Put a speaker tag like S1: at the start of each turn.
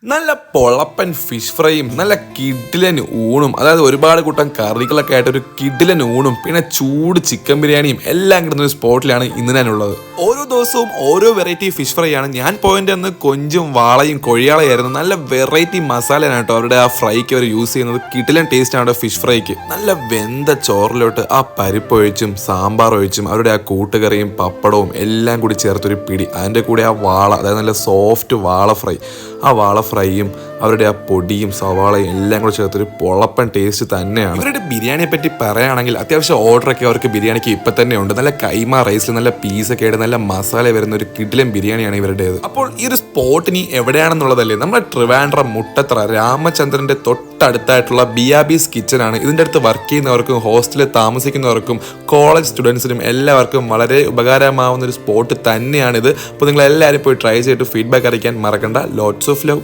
S1: നല്ല പൊളപ്പൻ ഫിഷ് ഫ്രൈയും നല്ല കിഡിലൻ ഊണും, അതായത് ഒരുപാട് കൂട്ടം കറികളൊക്കെ ആയിട്ട് ഒരു കിഡിലൻ ഊണും പിന്നെ ചൂട് ചിക്കൻ ബിരിയാണിയും എല്ലാം കിട്ടുന്ന ഒരു സ്പോട്ടിലാണ് ഇന്ന് ഞാനുള്ളത്. ഓരോ ദിവസവും ഓരോ വെറൈറ്റി ഫിഷ് ഫ്രൈ ആണ്. ഞാൻ പോയിന്റ് അന്ന് കൊഞ്ചും വാളയും കൊഴിയാളയായിരുന്നു. നല്ല വെറൈറ്റി മസാലയാണ് കേട്ടോ അവരുടെ ആ ഫ്രൈക്ക് അവർ യൂസ് ചെയ്യുന്നത്. കിഡിലൻ ടേസ്റ്റ് ആണ് ഫിഷ് ഫ്രൈക്ക്. നല്ല വെന്ത ചോറിലോട്ട് ആ പരിപ്പ് ഒഴിച്ചും സാമ്പാർ ഒഴിച്ചും അവരുടെ ആ കൂട്ടുകറിയും പപ്പടവും എല്ലാം കൂടി ചേർത്തൊരു പിടി, അതിൻ്റെ കൂടെ ആ വാള, അതായത് നല്ല സോഫ്റ്റ് വാള ഫ്രൈ, ആ വാള ഫ്രൈയും അവരുടെ ആ പൊടിയും സവാളയും എല്ലാം കൂടെ ചേർത്തൊരു പൊളപ്പൻ ടേസ്റ്റ് തന്നെയാണ്. ഇവരുടെ ബിരിയാണിയെ പറ്റി പറയുകയാണെങ്കിൽ അത്യാവശ്യം ഓർഡറൊക്കെ അവർക്ക് ബിരിയാണിക്ക് ഇപ്പം തന്നെ ഉണ്ട്. നല്ല കൈമ റൈസിൽ നല്ല പീസൊക്കെ ആയിട്ട് നല്ല മസാല വരുന്ന ഒരു കിടിലൻ ബിരിയാണിയാണ് ഇവരുടേത്. അപ്പോൾ ഈ ഒരു സ്പോട്ടിനി എവിടെയാണെന്നുള്ളതല്ലേ, നമ്മുടെ ട്രിവാൻഡ്രം മുട്ടത്ര രാമചന്ദ്രന്റെ തൊട്ടടുത്തായിട്ടുള്ള ബിയാബീസ് കിച്ചൺ ആണ്. ഇതിൻ്റെ അടുത്ത് വർക്ക് ചെയ്യുന്നവർക്കും ഹോസ്റ്റലിൽ താമസിക്കുന്നവർക്കും കോളേജ് സ്റ്റുഡൻസിനും എല്ലാവർക്കും വളരെ ഉപകാരമാവുന്ന ഒരു സ്പോട്ട് തന്നെയാണിത്. അപ്പോൾ നിങ്ങൾ എല്ലാവരും പോയി ട്രൈ ചെയ്തിട്ട് ഫീഡ്ബാക്ക് അറിയിക്കാൻ മറക്കണ്ട. Lots of love.